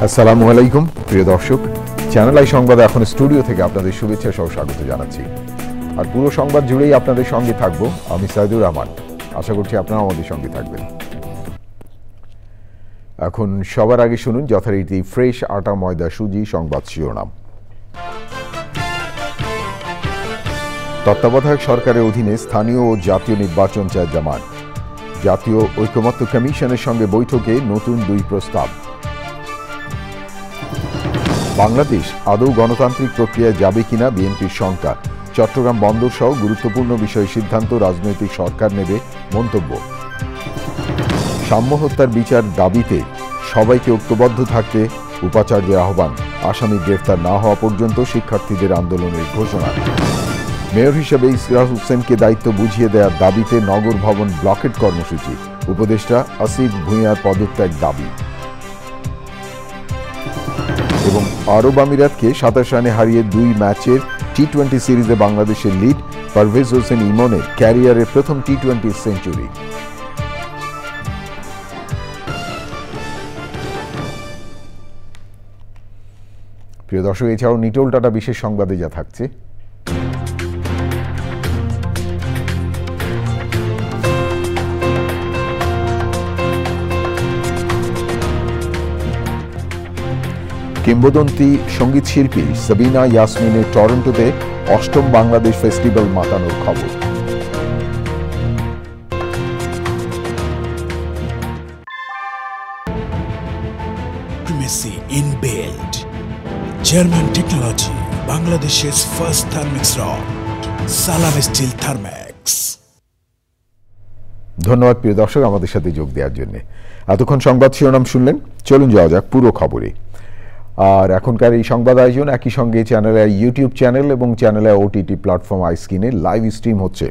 আসসালামু আলাইকুম প্রিয় দর্শক, চ্যানেল আই সংবাদে এখন স্টুডিও থেকে আপনাদের শুভেচ্ছা সহ স্বাগত জানাচ্ছি। আর পুরো সংবাদ জুড়েই আপনাদের সঙ্গে থাকবো আমি সাইদুর রহমান। আশা করছি আপনারা আমাদের সঙ্গে থাকবেন। এখন সবার আগে শুনুন যথারীতি ফ্রেশ আটা ময়দা সুজি সংবাদ শিরোনাম। তত্ত্বাবধায়ক সরকারের অধীনে স্থানীয় ও জাতীয় নির্বাচন চায় জামাত। জাতীয় ঐকমত্য কমিশনের সঙ্গে বৈঠকে নতুন 2 প্রস্তাব। বাংলাদেশ আদৌ গণতান্ত্রিক প্রক্রিয়ায় যাবে কিনা বিএনপির শঙ্কা। চট্টগ্রাম বন্দর সহ গুরুত্বপূর্ণ বিষয়ে সিদ্ধান্ত রাজনৈতিক সরকার নেবে মন্তব্য। সাম্য হত্যার বিচার দাবিতে সবাইকে ঐক্যবদ্ধ থাকতে উপাচার্যের আহ্বান। আসামি গ্রেফতার না হওয়া পর্যন্ত শিক্ষার্থীদের আন্দোলনের ঘোষণা। মেয়র হিসেবে ইসরার হোসেনকে দায়িত্ব বুঝিয়ে দেওয়ার দাবিতে নগর ভবন ব্লকেট কর্মসূচি। উপদেষ্টা আসিফ ভূঁইয়ার পদত্যাগ দাবি। এবং আরব আমিরাতকে 27 রানে হারিয়ে 2 ম্যাচের টি-20 সিরিজে বাংলাদেশের লিড। পারভেজ হোসেন ইমনের ক্যারিয়ারের প্রথম টি-20 সেঞ্চুরি। প্রিয় দর্শক, এছাড়াও নিটোল টাটা বিশেষ সংবাদে যা থাকছে। কিংবদন্তি সঙ্গীত শিল্পী সাবিনা ইয়াসমিনের টরন্টোতে 8ম বাংলাদেশ ফেস্টিভ্যাল মাতানোর খবর। ইনবিল্ট জার্মান টেকনোলজি, বাংলাদেশের ফার্স্ট থার্মিক্স রড, সালাম স্টিল থার্ম্যাক্স। ধন্যবাদ প্রিয় দর্শক আমাদের সাথে যোগ দেওয়ার জন্য। এতক্ষণ সংবাদ শিরোনাম শুনলেন, চলুন যাওয়া যাক পুরো খবরে। আর এখনকার এই সংবাদ আয়োজন একই সঙ্গে চ্যানেলে ইউটিউব চ্যানেল এবং চ্যানেলে ওটিটি প্ল্যাটফর্ম আইস্ক্রিনে লাইভ স্ট্রিম হচ্ছে।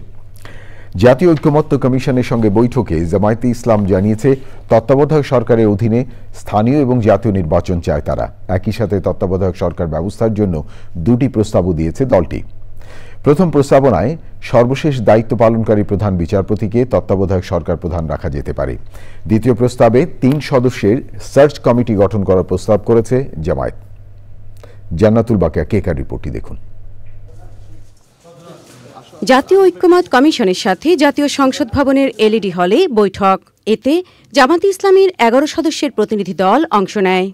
জাতীয় ঐকমত্য কমিশনের সঙ্গে বৈঠকে জামায়াতে ইসলাম জানিয়েছে তত্ত্বাবধায়ক সরকারের অধীনে স্থানীয় এবং জাতীয় নির্বাচন চায় তারা। একই সাথে তত্ত্বাবধায়ক সরকার ব্যবস্থার জন্য 2টি প্রস্তাবও দিয়েছে দলটি। প্রথম প্রস্তাবনায় সর্বশেষ দায়িত্ব পালনকারী প্রধান বিচারপতিকে তত্ত্বাবধায়ক সরকার প্রধান রাখা যেতে পারে। দ্বিতীয় প্রস্তাবে 3 সদস্যের সার্চ কমিটি গঠন করার প্রস্তাব করেছে জামায়াত। জান্নাতুল বাকিয়া কেকার রিপোর্টটি দেখুন। জাতীয় ঐকমত্য কমিশনের সাথে জাতীয় সংসদ ভবনের এলইডি হলে বৈঠক। এতে জামায়াতে ইসলামীর 11 সদস্যের প্রতিনিধি দল অংশ নেয়।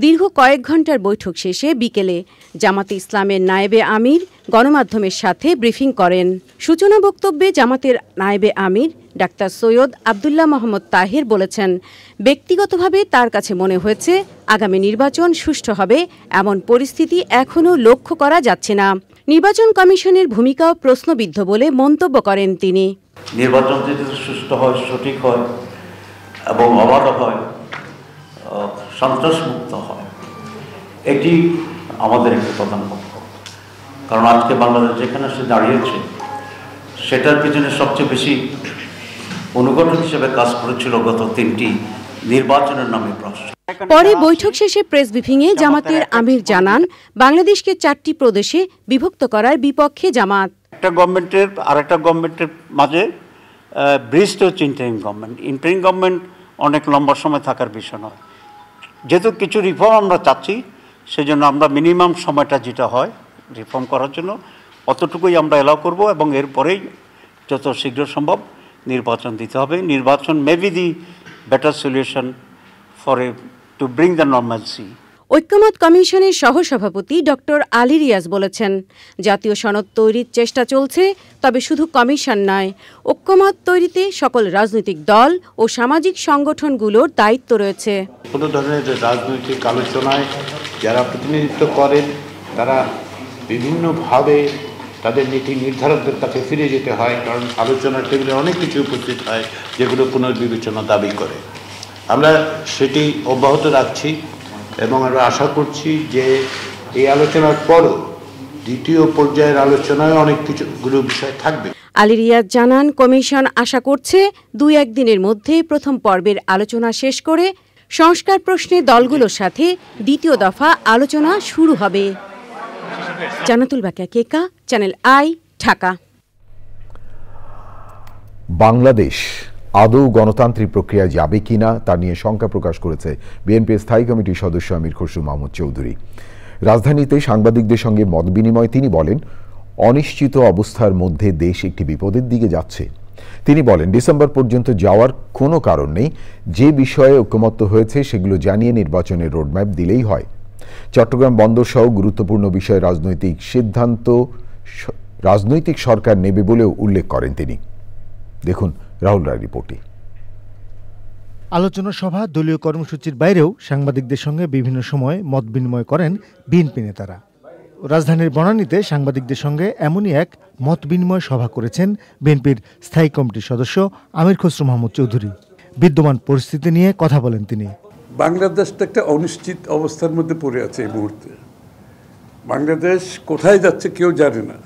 দীর্ঘ কয়েক ঘণ্টার বৈঠক শেষে বিকেলে জামায়াতে ইসলামের নায়েবে আমির গণমাধ্যমের সাথে ব্রিফিং করেন। সূচনা বক্তব্যে জামাতের নায়েবে আমির ডাক্তার সৈয়দ আবদুল্লাহ মোহাম্মদ তাহের বলেছেন, ব্যক্তিগতভাবে তার কাছে মনে হয়েছে আগামী নির্বাচন সুষ্ঠু হবে এমন পরিস্থিতি এখনও লক্ষ্য করা যাচ্ছে না। নির্বাচন কমিশনের ভূমিকাও প্রশ্নবিদ্ধ বলে মন্তব্য করেন তিনি। নির্বাচন যদি সুষ্ঠু হয়, সঠিক হয় এবং অবাধ হয়, সন্ত্রাসমুক্ত হয়, এটি আমাদের একটি প্রধান লক্ষ্য। কারণ আজকে বাংলাদেশ যেখানে সে দাঁড়িয়েছে সেটার পিছনে সবচেয়ে বেশি অনুঘটক হিসেবে কাজ করেছিল গত 3টি নির্বাচনের নামে প্রশ্ন। পরে বৈঠক শেষে প্রেস ব্রিফিংয়ে জামাতের আমির জানান, বাংলাদেশকে 4টি প্রদেশে বিভক্ত করার বিপক্ষে জামাত। একটা গভর্নমেন্টের আর একটা গভর্নমেন্টের মাঝে ব্রিজটা হচ্ছে ইন্টারিম গভর্নমেন্ট। ইন্টারিম গভর্নমেন্ট অনেক লম্বা সময় থাকার বিষয় নয়। যেহেতু কিছু রিফর্ম আমরা চাচ্ছি, সেজন্য আমরা মিনিমাম সময়টা যেটা হয় রিফর্ম করার জন্য অতটুকুই আমরা এলাও করব এবং এরপরেই যত শীঘ্র সম্ভব নির্বাচন দিতে হবে। নির্বাচন may be the better solution to bring the normalcy. ঐকমত্য কমিশনের সহসভাপতি ডক্টর আলী রিয়াজ বলেছেন, জাতীয় সনদ তৈরির চেষ্টা চলছে, তবে শুধু কমিশন নয়, ঐকমত্য তৈরিতে সকল রাজনৈতিক দল ও সামাজিক সংগঠনগুলোর দায়িত্ব রয়েছে। কোনো ধরনের রাজনৈতিক আলোচনায় যারা প্রতিনিধিত্ব করেন তারা বিভিন্নভাবে তাদের নীতি নির্ধারকদের কাছে ফিরে যেতে হয়, কারণ আলোচনার টেবিলে অনেক কিছু উপস্থিত হয় যেগুলো পুনর্বিবেচনা দাবি করে। আমরা সেটি অব্যাহত রাখছি এবং আমরা আশা করছি যে এই আলোচনার পরও দ্বিতীয় পর্যায়ের আলোচনায় অনেক কিছুগুলো বিষয় থাকবে। আলী রিয়াজ জানান, কমিশন আশা করছে 2-1 দিনের মধ্যে প্রথম পর্বের আলোচনা শেষ করে সংস্কার প্রশ্নে দলগুলোর সাথে দ্বিতীয় দফা আলোচনা শুরু হবে। জান্নাতুল বাকিয়া কেকা, চ্যানেল আই, ঢাকা। বাংলাদেশ আদৌ গণতান্ত্রিক প্রক্রিয়া যাবে কিনা তা নিয়ে শঙ্কা প্রকাশ করেছে বিএনপির স্থায়ী কমিটির সদস্য আমির খসরু মাহমুদ চৌধুরী। রাজধানীতে সাংবাদিকদের সঙ্গে মত বিনিময়ে তিনি বলেন, অনিশ্চিত অবস্থার মধ্যে দেশ একটি বিপদের দিকে যাচ্ছে। তিনি বলেন, ডিসেম্বর পর্যন্ত যাওয়ার কোনো কারণ নেই। যে বিষয়ে ঐকমত্য হয়েছে সেগুলো জানিয়ে নির্বাচনের রোডম্যাপ দিলেই হয়। চট্টগ্রাম বন্দর সহ গুরুত্বপূর্ণ বিষয়ে রাজনৈতিক সিদ্ধান্ত রাজনৈতিক সরকার নেবে বলেও উল্লেখ করেন তিনি। দেখুন রাহুল রায় রিপোর্টে। আলোচনা সভা, দলীয় কর্মসূচির বাইরেও সাংবাদিকদের সঙ্গে বিভিন্ন সময় মত বিনিময় করেন বিএনপি নেতারা। রাজধানীর বনানীতে সাংবাদিকদের সঙ্গে এমনই এক মত বিনিময় সভা করেছেন বিএনপির স্থায়ী কমিটির সদস্য আমির খসরু মাহমুদ চৌধুরী। বিদ্যমান পরিস্থিতি নিয়ে কথা বলেন তিনি। বাংলাদেশটা একটা অনিশ্চিত অবস্থার মধ্যে পড়ে আছে এই মুহূর্তে। বাংলাদেশ কোথায় যাচ্ছে কেউ জানে না।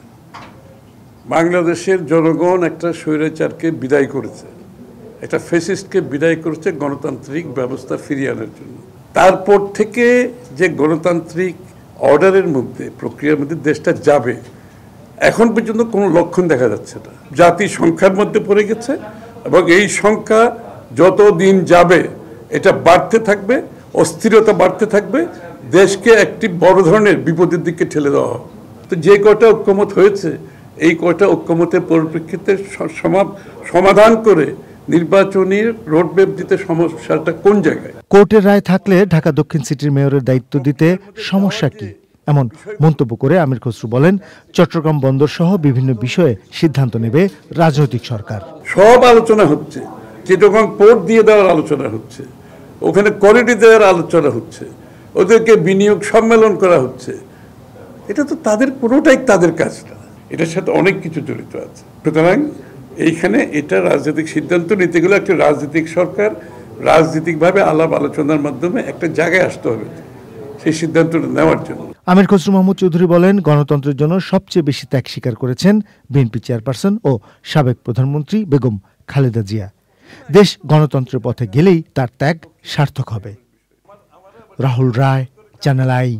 বাংলাদেশের জনগণ একটা স্বৈরাচারকে বিদায় করেছে, একটা ফ্যাসিস্টকে বিদায় করেছে গণতান্ত্রিক ব্যবস্থা ফিরিয়ে আনার জন্য। তারপর থেকে যে গণতান্ত্রিক অর্ডারের মধ্যে, প্রক্রিয়ার মধ্যে দেশটা যাবে, এখন পর্যন্ত কোনো লক্ষণ দেখা যাচ্ছে না। জাতি সংখ্যার মধ্যে পড়ে গেছে এবং এই সংখ্যা যত দিন যাবে এটা বাড়তে থাকবে, অস্থিরতা বাড়তে থাকবে, দেশকে একটি বড় ধরনের বিপদের দিকে ঠেলে দেওয়া হবে। তো যে কয়টা ঐক্যমত হয়েছে, এই কয়টা ঐক্যমতের পরিপ্রেক্ষিতে সমাধান করে নির্বাচনী রোডম্যাপ দিতে সমস্যাটা কোন জায়গায়। কোর্টের রায় থাকলে ঢাকা দক্ষিণ সিটির মেয়রের দায়িত্ব দিতে সমস্যা কি, এমন মন্তব্য করে আমির খসরু বলেন, চট্টগ্রাম বন্দর সহ বিভিন্ন বিষয়ে সিদ্ধান্ত নেবে রাজনৈতিক সরকার। সব আলোচনা হচ্ছে, চিটাগং পোর্ট দিয়ে দেওয়ার আলোচনা হচ্ছে, ওখানে করিডোর দেওয়ার আলোচনা হচ্ছে, ওদেরকে বিনিয়োগ সম্মেলন করা হচ্ছে। এটা তো তাদের পুরোটাই তাদের কাজ না, এটার সাথে অনেক কিছু জড়িত আছে। সুতরাং এইখানে এটা রাজনৈতিক সিদ্ধান্ত নিতে গেলে একটা রাজনৈতিক সরকার রাজনৈতিকভাবে আলাপ আলোচনার মাধ্যমে একটা জায়গায় আসতে হবে সেই সিদ্ধান্তটা নেওয়ার জন্য। আমির খসরু মাহমুদ চৌধুরী বলেন, গণতন্ত্রের জন্য সবচেয়ে বেশি ত্যাগ স্বীকার করেছেন বিএনপি চেয়ারপারসন ও সাবেক প্রধানমন্ত্রী বেগম খালেদা জিয়া। দেশ গণতন্ত্রের পথে গেলেই তার ত্যাগ সার্থক হবে। রাহুল রায়, চ্যানেল আই,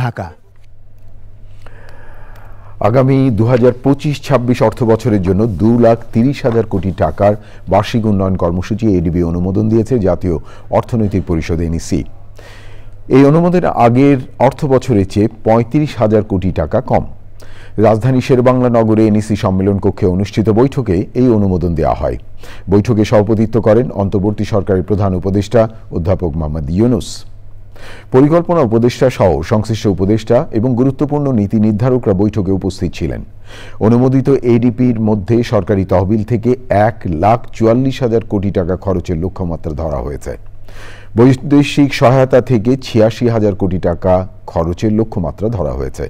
ঢাকা। আগামী 2025-26 অর্থ বছরের জন্য 2,30,000 কোটি টাকার বার্ষিক উন্নয়ন কর্মসূচি এডিবি অনুমোদন দিয়েছে জাতীয় অর্থনৈতিক পরিষদ এনইসি। এই অনুমোদন আগের অর্থ বছরের চেয়ে 35,000 কোটি টাকা কম। রাজধানী শেরেবাংলা নগরে এনইসি সম্মেলন কক্ষে অনুষ্ঠিত বৈঠকে এই অনুমোদন দেওয়া হয়। বৈঠকে সভাপতিত্ব করেন অন্তর্বর্তী সরকারের প্রধান উপদেষ্টা অধ্যাপক মোহাম্মদ ইউনূস। পরিকল্পনা উপদেষ্টা সহ সংশ্লিষ্ট উপদেষ্টা এবং গুরুত্বপূর্ণ নীতি নির্ধারকরা বৈঠকে উপস্থিত ছিলেন। অনুমোদিত এডিপির মধ্যে সরকারি তহবিল থেকে 1,44,000 কোটি টাকা খরচের লক্ষ্যমাত্রা ধরা হয়েছে। বৈদেশিক সহায়তা থেকে 86,000 কোটি টাকা খরচের লক্ষ্যমাত্রা ধরা হয়েছে।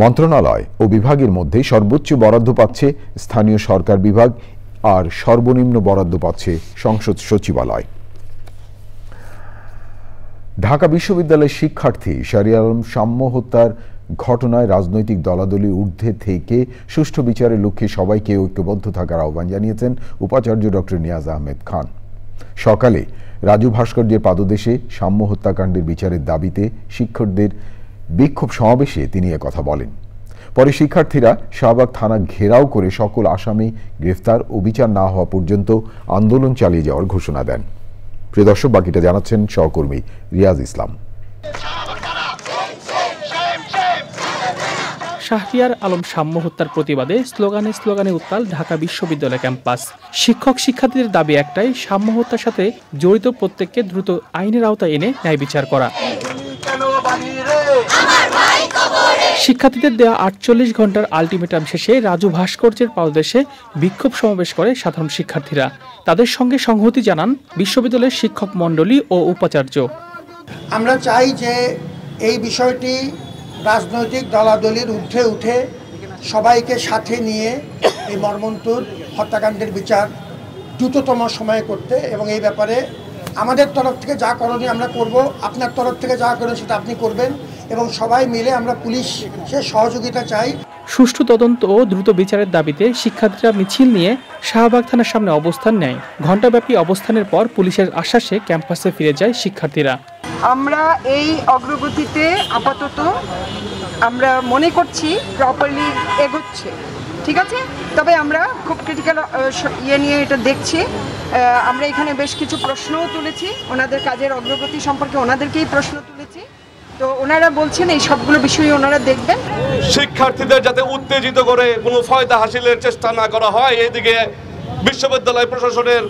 মন্ত্রণালয় ও বিভাগের মধ্যে সর্বোচ্চ বরাদ্দ পাচ্ছে স্থানীয় সরকার বিভাগ, আর সর্বনিম্ন বরাদ্দ পাচ্ছে সংসদ সচিবালয়। ঢাকা বিশ্ববিদ্যালয়ের শিক্ষার্থী শাহরিয়ার আলম সাম্য হত্যার ঘটনায় রাজনৈতিক দলাদলির ঊর্ধ্বে থেকে সুষ্ঠু বিচারের লক্ষ্যে সবাইকে ঐক্যবদ্ধ থাকার আহ্বান জানিয়েছেন উপাচার্য ডক্টর নিয়াজ আহমেদ খান। সকালে রাজু ভাস্কর্যের পাদদেশে সাম্য হত্যাকাণ্ডের বিচারের দাবিতে শিক্ষকদের বিক্ষোভ সমাবেশে তিনি একথা বলেন। পরে শিক্ষার্থীরা শাহবাগ থানা ঘেরাও করে সকল আসামি গ্রেফতার ও বিচার না হওয়া পর্যন্ত আন্দোলন চালিয়ে যাওয়ার ঘোষণা দেন। প্রিয় দর্শক, বাকিটা জানাচ্ছেন সহকর্মী রিয়াজ ইসলাম। শাহরিয়ার আলম সাম্য হত্যার প্রতিবাদে স্লোগানে উত্তাল ঢাকা বিশ্ববিদ্যালয় ক্যাম্পাস। শিক্ষক শিক্ষার্থীদের দাবি একটাই, সাম্য হত্যার সাথে জড়িত প্রত্যেককে দ্রুত আইনের আওতায় এনে ন্যায় বিচার করা। শিক্ষার্থীদের দেয়া 48 ঘন্টার আলটিমেটাম শেষে রাজু ভাস্কর্যের পাদদেশে বিক্ষোভ সমাবেশ করে সাধারণ শিক্ষার্থীরা। তাদের সঙ্গে সংহতি জানান বিশ্ববিদ্যালয়ের শিক্ষক মণ্ডলী ও উপাচার্য। আমরা চাই যে এই বিষয়টি রাজনৈতিক দলাদলির ঊর্ধ্বে উঠে সবাইকে সাথে নিয়ে এই মর্মন্তুদ হত্যাকাণ্ডের বিচার দ্রুততম সময়ে করতে, এবং এই ব্যাপারে আমাদের তরফ থেকে যা করণীয় আমরা করব, আপনার তরফ থেকে যা করেন সেটা আপনি করবেন, এবং সবাই মিলে আমরা পুলিশের সহযোগিতা চাই। সুষ্ঠু তদন্ত ও দ্রুত বিচারের দাবিতে শিক্ষার্থীরা মিছিল নিয়ে শাহবাগ থানার সামনে অবস্থান নেয়। ঘণ্টাব্যাপী অবস্থানের পর পুলিশের আশ্বাসে ক্যাম্পাসে ফিরে যায় শিক্ষার্থীরা। আমরা এই অগ্রগতিতে আপাতত আমরা মনে করছি প্রপারলি এগোচ্ছে, ঠিক আছে, তবে আমরা খুব ক্রিটিক্যাল ইয়ে নিয়ে এটা দেখছি। আমরা এখানে বেশ কিছু প্রশ্নও তুলেছি, ওনাদের কাজের অগ্রগতি সম্পর্কে ওনাদেরকেই প্রশ্ন তুলেছি। তো ওনারা বলছেন এই সবগুলো বিষয় ওনারা দেখবেন। শিক্ষার্থীদের যাতে উত্তেজিত করে কোনো ফায়দা হাসিলের চেষ্টা না করা হয়, এদিকে বিশ্ববিদ্যালয় প্রশাসনের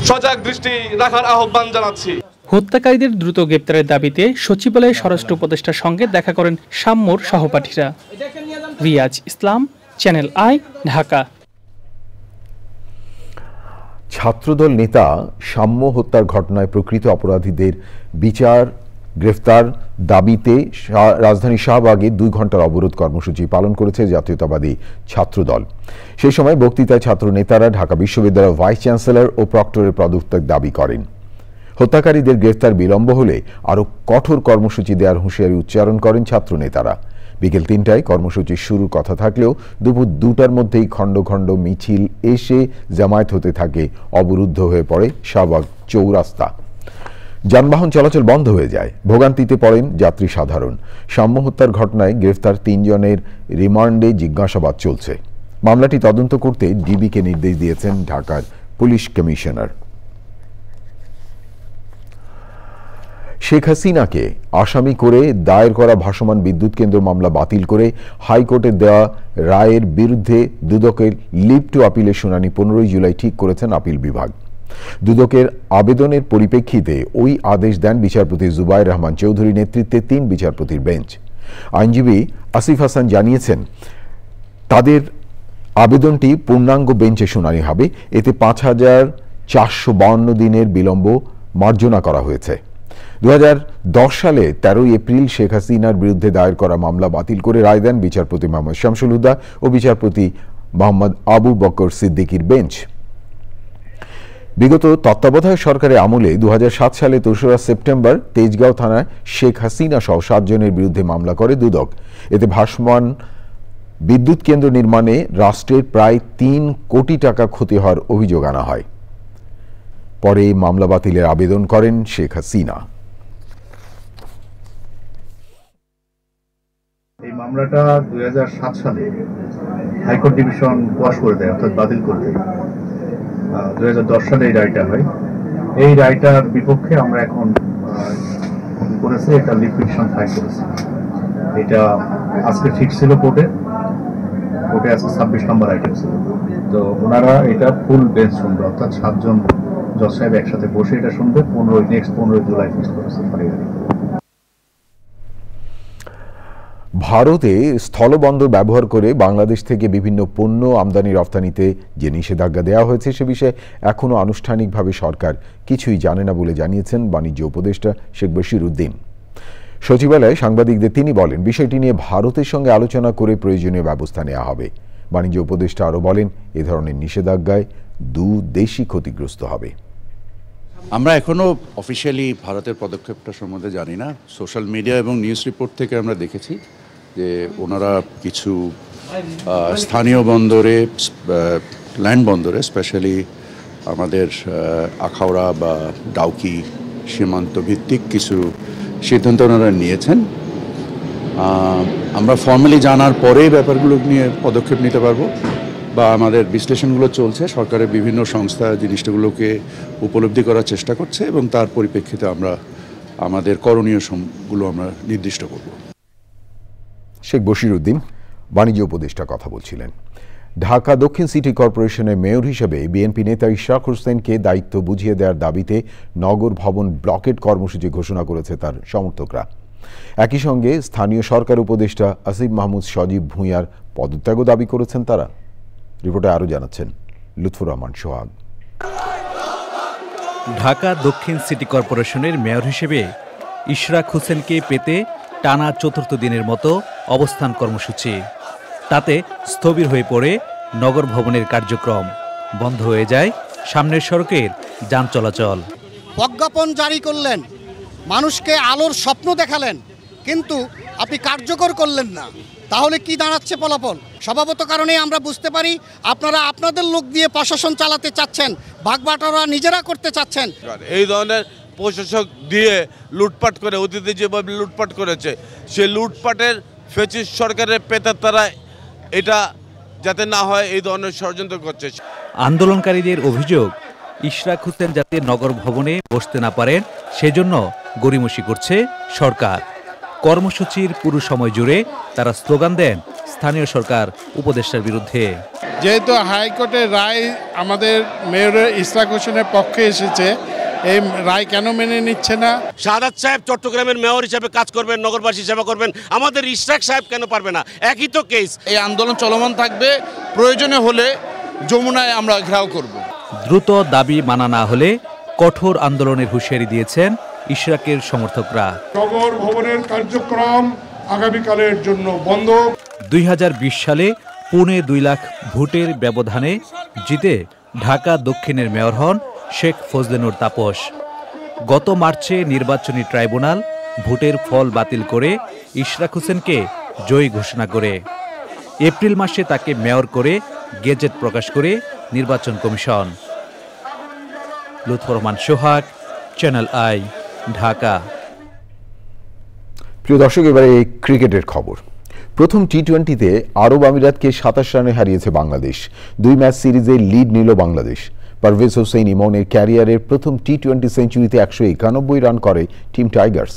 সজাগ দৃষ্টি রাখার আহ্বান জানাচ্ছি। হত্যাকারীদের দ্রুত গ্রেপ্তারের দাবিতে সচিবালয়ে স্বরাষ্ট্র উপদেষ্টার সঙ্গে দেখা করেন সাম্যর সহপাঠীরা। রিয়াজ ইসলাম, চ্যানেল আই, ঢাকা। ছাত্রদল নেতা সাম্য হত্যার ঘটনায় প্রকৃত অপরাধীদের বিচার গ্রেফতার দাবিতে রাজধানী শাহবাগে 2 ঘন্টার অবরোধ কর্মসূচি পালন করেছে জাতীয়তাবাদী ছাত্রদল। সেই সময় বক্তৃতায় ছাত্র নেতারা ঢাকা বিশ্ববিদ্যালয়ের ভাইস চ্যান্সেলর ও প্রক্টরের পদত্যাগ দাবি করেন। হত্যাকারীদের গ্রেফতার বিলম্ব হলে আরও কঠোর কর্মসূচি দেওয়ার হুঁশিয়ারি উচ্চারণ করেন ছাত্র নেতারা। বিকেল 3টায় কর্মসূচি শুরুর কথা থাকলেও দুপুর 2টার মধ্যেই খণ্ড খণ্ড মিছিল এসে জামায়াত হতে থাকে, অবরুদ্ধ হয়ে পড়ে শাহবাগ চৌরাস্তা। যানবাহন চলাচল বন্ধ হয়ে যায়, ভোগান্তিতে পড়েন যাত্রী সাধারণ। সাম্য হত্যার ঘটনায় গ্রেফতার 3 জনের রিমান্ডে জিজ্ঞাসাবাদ চলছে। মামলাটি তদন্ত করতে ডিবিকে নির্দেশ দিয়েছেন ঢাকার পুলিশ কমিশনার। শেখ হাসিনাকে আসামি করে দায়ের করা ভাসমান বিদ্যুৎ কেন্দ্র মামলা বাতিল করে হাইকোর্টের দেওয়া রায়ের বিরুদ্ধে দুদকের লিভ টু আপিলের শুনানি 15 জুলাই ঠিক করেছেন আপিল বিভাগ। দুদকের আবেদনের পরিপ্রেক্ষিতে ওই আদেশ দেন বিচারপতি জুবায়ের রহমান চৌধুরী নেতৃত্বে 3 বিচারপতির বেঞ্চ। আইনজীবী আসিফ হাসান জানিয়েছেন, তাদের আবেদনটি পূর্ণাঙ্গ বেঞ্চে শুনানি হবে। এতে 5452 দিনের বিলম্ব মার্জনা করা হয়েছে। 2010 সালে 13 এপ্রিল শেখ হাসিনার বিরুদ্ধে দায়ের করা মামলা বাতিল করে রায় দেন বিচারপতি মোহাম্মদ শামসুল হুদা ও বিচারপতি মোহাম্মদ আবু বকর সিদ্দিকীর বেঞ্চ। বিগত তত্ত্বাবধায়ক সরকারের আমলে 2007 সালে 3রা সেপ্টেম্বর তেজগাঁও থানায় শেখ হাসিনা সহ 7 জনের বিরুদ্ধে মামলা করে দুদক। এতে ভাসমান বিদ্যুৎ কেন্দ্র নির্মাণে রাষ্ট্রের প্রায় 3 কোটি টাকা ক্ষতি হওয়ার অভিযোগ আনা হয়। পরে মামলা বাতিলের আবেদন করেন শেখ হাসিনা। এই মামলাটা 2007 সালে হাইকোর্ট ডিভিশন কোয়াশ করে দেয়, অর্থাৎ বাতিল করে দেয়। 2010 সালে এই রায়টা হয়। এই রায়টার বিপক্ষে আমরা এখন করেছি একটা লিভ পিটিশন ফাইল করেছি। এটা আজকে ঠিক ছিল কোর্টে আজকে 26 নম্বর আইটেম ছিল। তো ওনারা এটা ফুল বেঞ্চ শুনবে, অর্থাৎ 7 জন জজ সাহেব একসাথে বসে এটা শুনবে। 15 জুলাই ফিক্স করেছে। ভারতে স্থলবন্দর ব্যবহার করে বাংলাদেশ থেকে বিভিন্ন পণ্য আমদানি রপ্তানিতে যে নিষেধাজ্ঞা দেওয়া হয়েছে সে বিষয়ে এখনও আনুষ্ঠানিকভাবে সরকার কিছুই জানে না বলে জানিয়েছেন বাণিজ্য উপদেষ্টা শেখ বশির উদ্দিন। সচিবালয়ে সাংবাদিকদের তিনি বলেন, বিষয়টি নিয়ে ভারতের সঙ্গে আলোচনা করে প্রয়োজনীয় ব্যবস্থা নেওয়া হবে। বাণিজ্য উপদেষ্টা আরও বলেন, এ ধরনের নিষেধাজ্ঞায় 2 দেশই ক্ষতিগ্রস্ত হবে। আমরা এখনও অফিসিয়ালি ভারতের পদক্ষেপটা সম্বন্ধে জানি না। সোশ্যাল মিডিয়া এবং নিউজ রিপোর্ট থেকে আমরা দেখেছি যে ওনারা কিছু স্থানীয় বন্দরে, ল্যান্ড বন্দরে, স্পেশালি আমাদের আখাউড়া বা ডাউকি সীমান্ত ভিত্তিক কিছু সিদ্ধান্ত ওনারা নিয়েছেন। আমরা ফর্মালি জানার পরে ব্যাপারগুলো নিয়ে পদক্ষেপ নিতে পারবো, বা আমাদের বিশ্লেষণগুলো চলছে। সরকারের বিভিন্ন সংস্থা জিনিসগুলোকে উপলব্ধি করার চেষ্টা করছে এবং তার পরিপ্রেক্ষিতে আমরা আমাদের করণীয়গুলো আমরা নির্দিষ্ট করব। শেখ বশির উদ্দিন বাণিজ্য উপদেষ্টা কথা বলছিলেন। ঢাকা দক্ষিণ সিটি কর্পোরেশনের মেয়র হিসেবে বিএনপি নেতা ইশরাক হোসেনকে দায়িত্ব বুঝিয়ে দেওয়ার দাবিতে নগর ভবন ব্লকেট কর্মসূচি ঘোষণা করেছে তার সমর্থকরা। একই সঙ্গে স্থানীয় সরকার উপদেষ্টা আসিফ মাহমুদ সজীব ভূঁইয়ার পদত্যাগও দাবি করেছেন তারা। রিপোর্টে আরও জানাচ্ছেন লুৎফুর রহমান সোহাগ। ঢাকা দক্ষিণ সিটি কর্পোরেশনের মেয়র হিসেবে ইশরাক হোসেনকে পেতে টানা 4র্থ দিনের মতো অবস্থান কর্মসূচি। তাতে স্থবির হয়ে পড়ে নগর ভবনের কার্যক্রম, বন্ধ হয়ে যায় সামনের সড়কের যান চলাচল। প্রজ্ঞাপন জারি করলেন, মানুষকে আলোর স্বপ্ন দেখালেন, কিন্তু আপনি কার্যকর করলেন না। তাহলে কি দাঁড়াচ্ছে ফলাফল? স্বভাবত কারণে আমরা বুঝতে পারি আপনারা আপনাদের লোক দিয়ে প্রশাসন চালাতে চাচ্ছেন, ভাগবাটোয়ারা নিজেরা করতে চাচ্ছেন। এই ধরনের প্রশাসক দিয়ে লুটপাট করে, অতীতে যেভাবে লুটপাট করেছে, সে লুটপাটের ফ্যাসিস্ট সরকারের পেতার তারা এটা যাতে না হয় এই ধরনের ষড়যন্ত্র করছে। আন্দোলনকারীদের অভিযোগ, ইশরাক হোসেন যাতে নগর ভবনে বসতে না পারেন সেজন্য গড়িমসি করছে সরকার। কর্মসূচির পুরো সময় জুড়ে তারা স্লোগান দেন স্থানীয় সরকার উপদেষ্টার বিরুদ্ধে। যেহেতু হাইকোর্টের রায় আমাদের মেয়র ইশরাক হোসেনের পক্ষে এসেছে, এই রায় কেন মেনে নিচ্ছে না? শাহাদাত সাহেব চট্টগ্রামের মেয়র হিসেবে কাজ করবেন, নগরবাসী সেবা করবেন, আমাদের ইশরাক সাহেব কেন পারবে না? একই তো কেস। এই আন্দোলন চলমান থাকবে, প্রয়োজনে হলে যমুনায় আমরা ঘেরাও করব। দ্রুত দাবি মানা না হলে কঠোর আন্দোলনের হুঁশিয়ারি দিয়েছেন ইশরাকের সমর্থকরা। নগর ভবনের কার্যক্রম আগামীকালের জন্য বন্ধ। 2020 সালে পুনে 2 লাখ ভোটের ব্যবধানে জিতে ঢাকা দক্ষিণের মেয়র হন শেখ ফজলেনুর তাপস। গত মার্চে নির্বাচনী ট্রাইব্যুনাল ভোটের ফল বাতিল করে ইশরাক হোসেনকে জয়ী ঘোষণা করে। এপ্রিল মাসে তাকে মেয়র করে গেজেট প্রকাশ করে নির্বাচন কমিশন। Lutfor Rahman Sohag, channel I, Dhaka. প্রিয় দর্শক, এবারে ক্রিকেটের খবর। প্রথম টি-20তে আরব আমিরাতকে 27 রানে হারিয়েছে বাংলাদেশ। 2 ম্যাচ সিরিজে লিড নিল বাংলাদেশ। পারভেজ হোসেন ইমনের ক্যারিয়ারের প্রথম টি-20 সেঞ্চুরিতে 191 রান করে টিম টাইগার্স।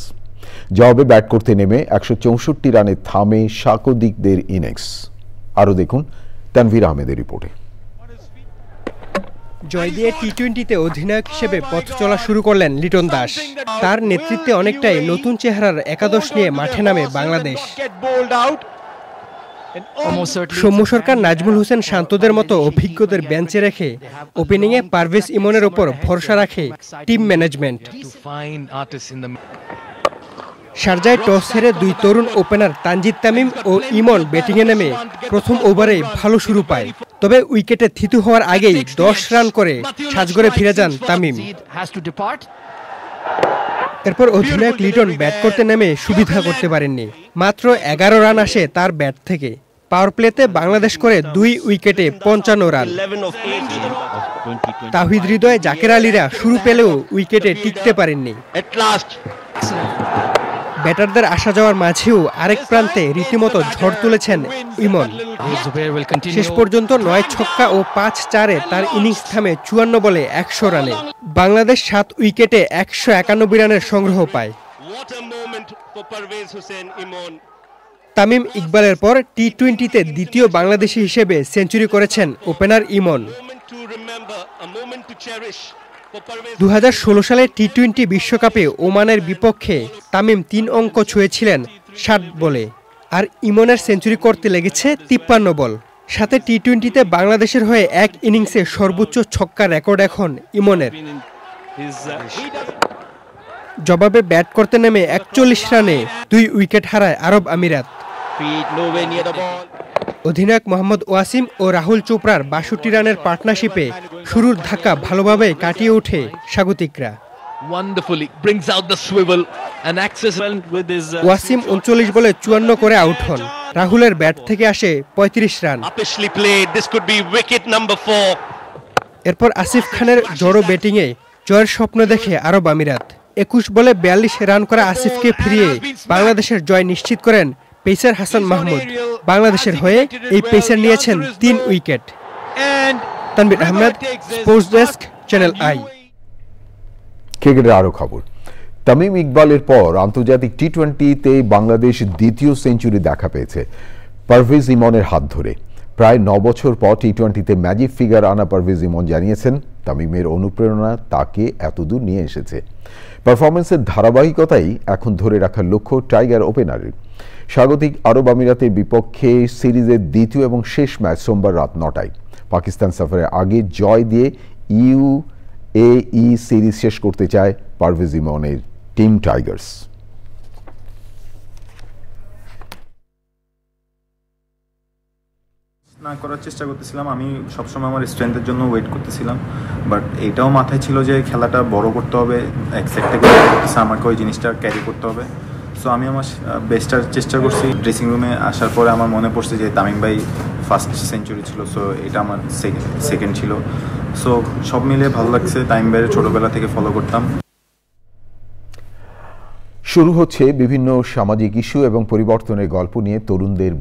জবাবে ব্যাট করতে নেমে 164 রানে থামে স্বাগতিকদের ইনিংস। আরও দেখুন তানভীর আহমেদের রিপোর্টে। জয় দিয়ে টি-20তে অধিনায়ক হিসেবে পথ চলা শুরু করলেন লিটন দাস। তার নেতৃত্বে অনেকটাই নতুন চেহারার একাদশ নিয়ে মাঠে নামে বাংলাদেশ। সৌম্য সরকার, নাজমুল হোসেন শান্তদের মতো অভিজ্ঞদের বেঞ্চে রেখে ওপেনিংয়ে পারভেজ ইমনের ওপর ভরসা রাখে টিম ম্যানেজমেন্ট। শারজায় টস হেরে 2 তরুণ ওপেনার তানজিদ তামিম ও ইমন ব্যাটিংয়ে নেমে প্রথম ওভারেই ভালো শুরু পায়। তবে উইকেটে থিতু হওয়ার আগেই 10 রান করে সাজঘরে ফিরে যান তামিম। এরপর অধিনায়ক লিটন ব্যাট করতে নেমে সুবিধা করতে পারেননি। মাত্র 11 রান আসে তার ব্যাট থেকে। পাওয়ার প্লেতে বাংলাদেশ করে 2 উইকেটে 55 রান। তাহিদ হৃদয়, জাকের আলীরা শুরু পেলেও উইকেটে টিকতে পারেননি। ব্যাটারদের আসা যাওয়ার মাঝেও আরেক প্রান্তে রীতিমতো ঝড় তুলেছেন ইমন। শেষ পর্যন্ত 9 ছক্কা ও 5-4-এ তার ইনিংস থামে 54 বলে 100 রানে। বাংলাদেশ 7 উইকেটে 191 রানের সংগ্রহ পায়। তামিম ইকবালের পর টি-20তে দ্বিতীয় বাংলাদেশি হিসেবে সেঞ্চুরি করেছেন ওপেনার ইমন। 2016 সালে টি-20 বিশ্বকাপে ওমানের বিপক্ষে তামিম 3 অঙ্ক ছুঁয়েছিলেন 60 বলে, আর ইমনের সেঞ্চুরি করতে লেগেছে 53 বল। সাথে টি-20তে বাংলাদেশের হয়ে এক ইনিংসে সর্বোচ্চ ছক্কা রেকর্ড এখন ইমনের। জবাবে ব্যাট করতে নেমে 41 রানে 2 উইকেট হারায় আরব আমিরাত। অধিনায়ক মোহাম্মদ ওয়াসিম ও রাহুল চোপড়ার 62 রানের পার্টনারশিপে শুরুর ধাক্কা ভালোভাবে কাটিয়ে ওঠে স্বাগতিকরা। ওয়াসিম 39 বলে 54 করে আউট হন। রাহুলের ব্যাট থেকে আসে 35 রান। এরপর আসিফ খানের জড়ো ব্যাটিংয়ে জয়ের স্বপ্ন দেখে আরব আমিরাত। 21 বলে 42 রান করা আসিফকে ফিরিয়ে বাংলাদেশের জয় নিশ্চিত করেন পেসার হাসান মাহমুদ। বাংলাদেশের হয়ে এই পেসার নিয়েছেন 3 wicket. Tanvir Ahmed, sports desk, channel I. ক্রিকেটের আরও খবর। তামিম ইকবালের পর আন্তর্জাতিক টি-20তে বাংলাদেশ দ্বিতীয় সেঞ্চুরি দেখা পেয়েছে পারভেজ ইমনের হাত ধরে। প্রায় 9 বছর পর টি-20তে ম্যাজিক ফিগার আনা পারভেজ ইমন জানিয়েছেন তামিমের অনুপ্রেরণা তাকে এতদূর নিয়ে এসেছে। পারফরমেন্সের ধারাবাহিকতাই এখন ধরে রাখার লক্ষ্য টাইগার ওপেনারের। স্বাগতিক আরব আমিরাতের বিপক্ষে সিরিজের দ্বিতীয় এবং শেষ ম্যাচ সোমবার রাত 9টায়। পাকিস্তান সফরের আগে জয় দিয়ে UAE সিরিজ শেষ করতে চায় পারভেজ ইমনের টিম টাইগার্স। না করার চেষ্টা করতেছিলাম, আমি সবসময় আমার স্ট্রেংথের জন্য ওয়েট করতেছিলাম, বাট এটাও মাথায় ছিল যে খেলাটা বড় করতে হবে, এক সাইড থেকে আমাকে ওই জিনিসটা ক্যারি করতে হবে। সো আমি আমার বেস্টটার চেষ্টা করছি। ড্রেসিং রুমে আসার পরে আমার মনে পড়ছে যে তামিম ভাই ফার্স্ট সেঞ্চুরি ছিল, সো এটা আমার সেকেন্ড ছিল। সো সব মিলিয়ে ভালো লাগছে। তামিম ভাইয়ের ছোটোবেলা থেকে ফলো করতাম। শুরু হচ্ছে বিভিন্ন সামাজিক ইস্যু এবং পরিবর্তনের গল্প নিয়ে তরুণদের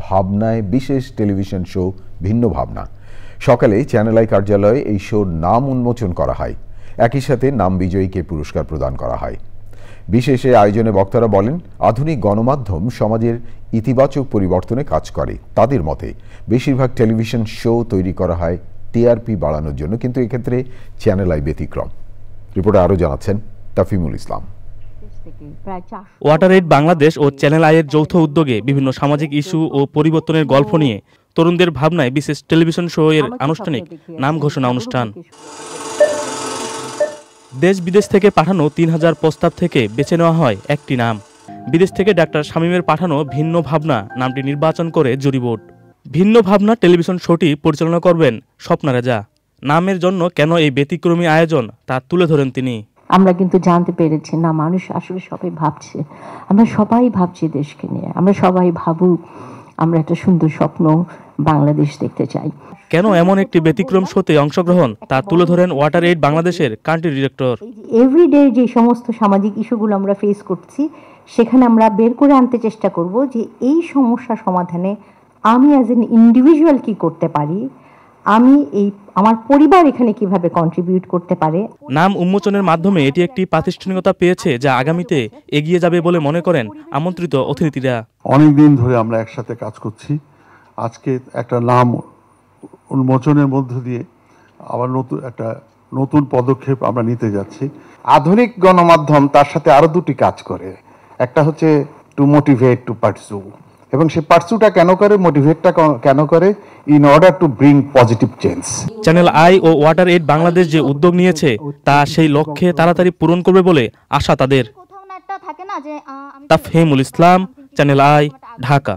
ভাবনায় বিশেষ টেলিভিশন শো ভিন্ন ভাবনা। সকালে চ্যানেল আই কার্যালয়ে এই শোর নাম উন্মোচন করা হয়, একই সাথে নাম বিজয়ীকে পুরস্কার প্রদান করা হয়। বিশেষে আয়োজনে বক্তারা বলেন, আধুনিক গণমাধ্যম সমাজের ইতিবাচক পরিবর্তনে কাজ করে। তাদের মতে বেশিরভাগ টেলিভিশন শো তৈরি করা হয় টিআরপি বাড়ানোর জন্য, কিন্তু এক্ষেত্রে চ্যানেল আই ব্যতিক্রম। রিপোর্টে আরও জানাচ্ছেন তাফিমুল ইসলাম। ওয়াটার এইড বাংলাদেশ ও চ্যানেল আইয়ের যৌথ উদ্যোগে বিভিন্ন সামাজিক ইস্যু ও পরিবর্তনের গল্প নিয়ে তরুণদের ভাবনায় বিশেষ টেলিভিশন শো এর আনুষ্ঠানিক নাম ঘোষণা অনুষ্ঠান। দেশ বিদেশ থেকে পাঠানো 3000 প্রস্তাব থেকে বেছে নেওয়া হয় একটি নাম। বিদেশ থেকে ডাক্তার শামীমের পাঠানো ভিন্ন ভাবনা নামটি নির্বাচন করে জুরি বোর্ড। ভিন্ন ভাবনা টেলিভিশন শোটি পরিচালনা করবেন স্বপ্না রেজা। নামের জন্য কেন এই ব্যতিক্রমী আয়োজন তা তুলে ধরেন তিনি। আমরা কিন্তু জানতে পেরেছি না, মানুষ আসলে সবাই ভাবছে, আমরা সবাই ভাবছি দেশকে নিয়ে, আমরা সবাই ভাবুক, আমরা একটা সুন্দর স্বপ্ন বাংলাদেশ দেখতে চাই। কেন এমন একটি ব্যতিক্রম শোতে অংশগ্রহণ তা তুলে ধরেন ওয়াটার এইড বাংলাদেশের কান্ট্রি ডিরেক্টর। এভরিডে যে সমস্ত সামাজিক ইস্যুগুলো আমরা ফেস করছি, সেখানে আমরা বের করে আনতে চেষ্টা করব যে এই সমস্যা সমাধানে আমি অ্যাজ এন ইন্ডিভিজুয়াল কি করতে পারি, আমি আমার পরিবার এখানে কিভাবে কন্ট্রিবিউট করতে পারে। নাম উন্মোচনের মাধ্যমে এটি একটি প্রাতিষ্ঠানিকতা পেয়েছে যা আগামীতে এগিয়ে যাবে বলে মনে করেন আমন্ত্রিত অতিথিরা। অনেকদিন ধরে আমরা একসাথে কাজ করছি, আজকে একটা নাম উন্মোচনের মধ্য দিয়ে আবার নতুন পদক্ষেপ আমরা নিতে যাচ্ছি। আধুনিক গণমাধ্যম তার সাথে আরো দুটি কাজ করে, একটা হচ্ছে টু মোটিভেট টু পারসু, এবং সেই পারসুটা কেন করে, মোটিভেটটা কেন করে, in order to bring positive change. Channel I ও ওয়াটার এইড বাংলাদেশ যে উদ্যোগ নিয়েছে তা সেই লক্ষ্যে তাড়াতাড়ি পূরণ করবে বলে আশা তাদের। তাফহিমুল ইসলাম, চ্যানেল আই, ঢাকা।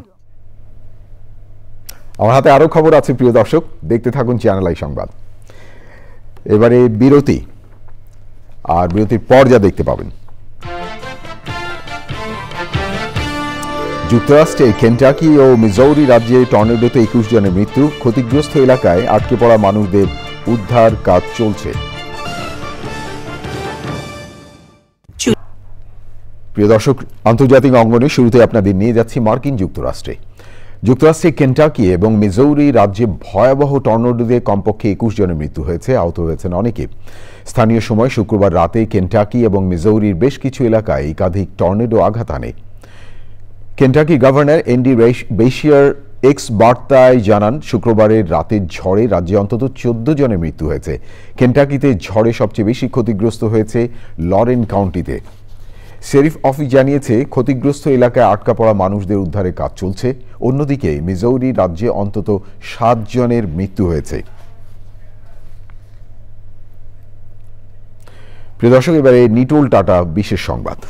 আমার হাতে আরো খবর আছে প্রিয় দর্শক, দেখতে থাকুন চ্যানেল আই সংবাদ। এবারে বিরতি, আর বিরতির পর যা দেখতে পাবেন। যুক্তরাষ্ট্রে কেন্টাকি ও মিজৌরি রাজ্যে টর্নেডোতে 21 জনের মৃত্যু, ক্ষতিগ্রস্ত এলাকায় আটকে পড়া মানুষদের উদ্ধার কাজ চলছে। প্রিয় দর্শক, আন্তর্জাতিক অঙ্গনে শুরুতে আপনাদের নিয়ে যাচ্ছি মার্কিন যুক্তরাষ্ট্রে। যুক্তরাষ্ট্রে কেন্টাকি এবং মিজৌরি রাজ্যে ভয়াবহ টর্নেডোতে কমপক্ষে 21 জনের মৃত্যু হয়েছে, আহত হয়েছেন অনেকে। স্থানীয় সময় শুক্রবার রাতে কেন্টাকি এবং মিজৌরির বেশ কিছু এলাকায় একাধিক টর্নেডো আঘাত আনে। কেন্টাকি গভর্নর এন্ডি বেশিয়ার এক্স বার্তায় জানান, শুক্রবারের রাতের ঝড়ে রাজ্যে অন্তত 14 জনের মৃত্যু হয়েছে। কেন্টাকিতে ঝড়ে সবচেয়ে বেশি ক্ষতিগ্রস্ত হয়েছে লরেন কাউন্টিতে। শেরিফ অফিস জানিয়েছে ক্ষতিগ্রস্ত এলাকায় আটকা পড়া মানুষদের উদ্ধারের কাজ চলছে। অন্যদিকে মিজৌরি রাজ্যে অন্তত 7 জনের মৃত্যু হয়েছে। প্রিয় দর্শক, এবারে নিটোল টাটা বিশেষ সংবাদ।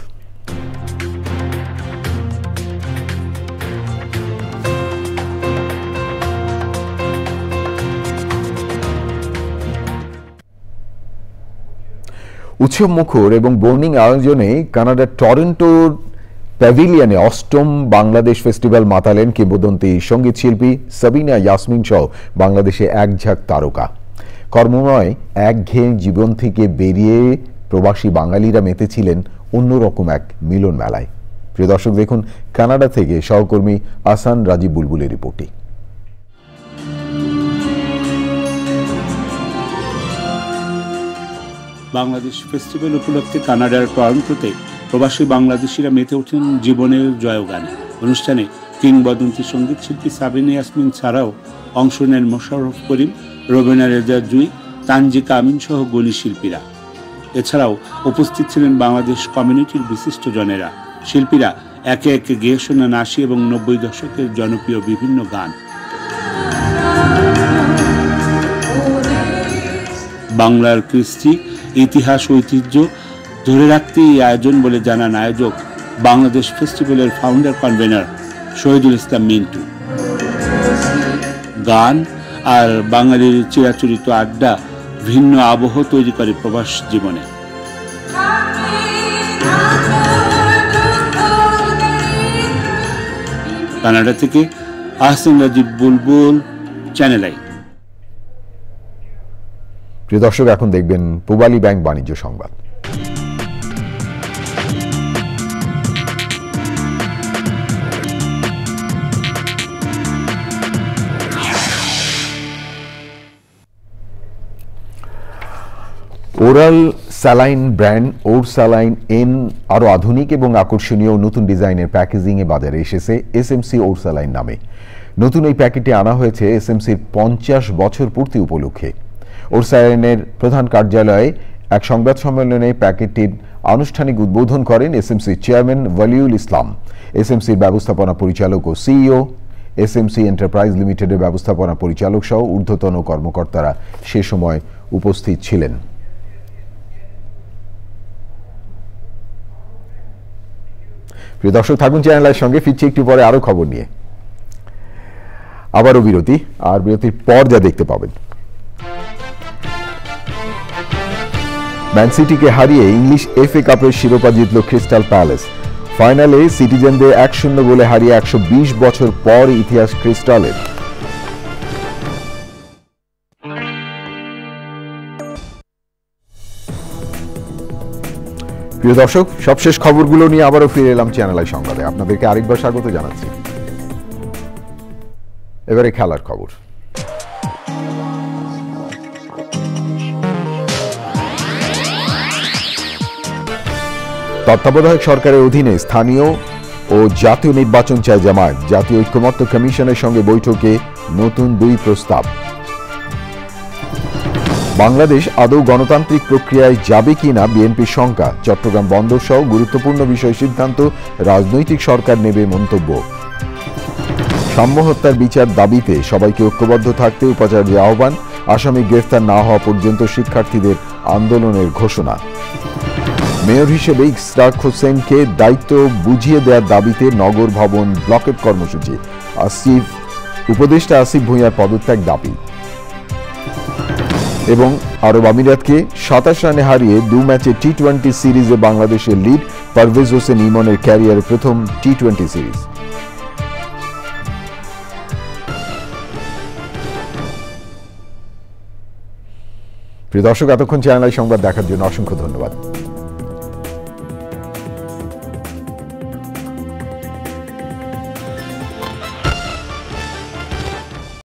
উৎসব মুখর এবং বোর্নিং আয়োজনে কানাডার টরন্টোর প্যাভিলিয়নে 8ম বাংলাদেশ ফেস্টিভ্যাল মাতালেন কিংবদন্তি সঙ্গীত শিল্পী সাবিনা ইয়াসমিন সহ বাংলাদেশে এক ঝাঁক তারকা। কর্মময় একঘেয়ে জীবন থেকে বেরিয়ে প্রবাসী বাঙালিরা মেতেছিলেন অন্যরকম এক মিলন মেলায়। প্রিয় দর্শক, দেখুন কানাডা থেকে সহকর্মী আসান রাজীব বুলবুলের রিপোর্টে। বাংলাদেশ ফেস্টিভ্যাল উপলক্ষে কানাডার টরন্টোতে প্রবাসী বাংলাদেশিরা মেতে ওঠেন জীবনের জয়গানে। অনুষ্ঠানে কিংবদন্তি সঙ্গীত শিল্পী সাবিনা ইয়াসমিন ছাড়াও অংশ নেন মোশাররফ করিম, রবিনা রেজা জুই, তানজিকা আমিন সহ গণী শিল্পীরা। এছাড়াও উপস্থিত ছিলেন বাংলাদেশ কমিউনিটির বিশিষ্ট জনেরা। শিল্পীরা একে একে গেয়ে শোনান 80 এবং 90 দশকের জনপ্রিয় বিভিন্ন গান। বাংলার কৃষ্টি, ইতিহাস, ঐতিহ্য ধরে রাখতে এই আয়োজন বলে জানান আয়োজক বাংলাদেশ ফেস্টিভ্যালের ফাউন্ডার কনভেনার শহীদুল ইসলাম মিন্টু। গান আর বাঙালির চিরাচরিত আড্ডা ভিন্ন আবহ তৈরি করে প্রবাস জীবনে। কানাডা থেকে আহসান রাজীব বুলবুল, চ্যানেল আই। প্রিয় দর্শক, এখন দেখবেন পূবালী ব্যাংক বাণিজ্য সংবাদ। ওরাল স্যালাইন ব্র্যান্ড ওর স্যালাইন এন আরও আধুনিক এবং আকর্ষণীয় নতুন ডিজাইনের প্যাকেজিংয়ে বাজারে এসেছে এসএমসি ওর স্যালাইন নামে। নতুন এই প্যাকেটে আনা হয়েছে এসএমসির 50 বছর পূর্তি উপলক্ষে। ওর স্যালাইনের প্রধান কার্যালয়ে এক সংবাদ সম্মেলনে প্যাকেটটির আনুষ্ঠানিক উদ্বোধন করেন এসএমসির চেয়ারম্যান ওয়ালিউল ইসলাম, এসএমসির ব্যবস্থাপনা পরিচালক ও সিইও, এসএমসি এন্টারপ্রাইজ লিমিটেডের ব্যবস্থাপনা পরিচালক সহ ঊর্ধ্বতন কর্মকর্তারা সে সময় উপস্থিত ছিলেন। প্রিয় দর্শক, থাকুন চ্যানেলের সঙ্গে, ফিরছি একটু পরে আরো খবর নিয়ে। আবারও বিরতি, আর বিরতির পর যা দেখতে পাবেন, ম্যান সিটিকে হারিয়ে ইংলিশ এফএ কাপের শিরোপা জিতল ক্রিস্টাল প্যালেস। ফাইনালে সিটিজেনদের 1-0 গোলে হারিয়ে 120 বছর পর ইতিহাস ক্রিস্টালের। প্রিয় দর্শক, সবশেষ খবরগুলো নিয়ে আবারও ফিরে এলাম চ্যানেল আই সংবাদে। আপনাদেরকে আরেকবার স্বাগত জানাচ্ছি। এবারে খেলার খবর। তত্ত্বাবধায়ক সরকারের অধীনে স্থানীয় ও জাতীয় নির্বাচন চায় জামায়াত। জাতীয় ঐক্যমত্য কমিশনের সঙ্গে বৈঠকে নতুন 2 প্রস্তাব। বাংলাদেশ আদৌ গণতান্ত্রিক প্রক্রিয়ায় যাবে কিনা বিএনপির শঙ্কা। চট্টগ্রাম বন্দর সহ গুরুত্বপূর্ণ বিষয় সিদ্ধান্ত রাজনৈতিক সরকার নেবে মন্তব্য। সাম্য হত্যার বিচার দাবিতে সবাইকে ঐক্যবদ্ধ থাকতে উপাচার্যের আহ্বান। আসামি গ্রেফতার না হওয়া পর্যন্ত শিক্ষার্থীদের আন্দোলনের ঘোষণা। মেয়র হিসেবে ইশরাক হোসেনকে দায়িত্ব বুঝিয়ে দেওয়ার দাবিতে নগর ভবন ব্লকেট কর্মসূচি। উপদেষ্টা আসিফ ভুঁইয়ার পদত্যাগ দাবি। এবং আরব আমিরাতকে 27 রানে হারিয়ে 2 ম্যাচে টি-20 সিরিজে বাংলাদেশের লিড। পারভেজ হোসেন ইমনের ক্যারিয়ারে প্রথম টি-20 সিরিজ। প্রিয় দর্শক, এতক্ষণ চ্যানেল আই সংবাদ দেখার জন্য অসংখ্য ধন্যবাদ।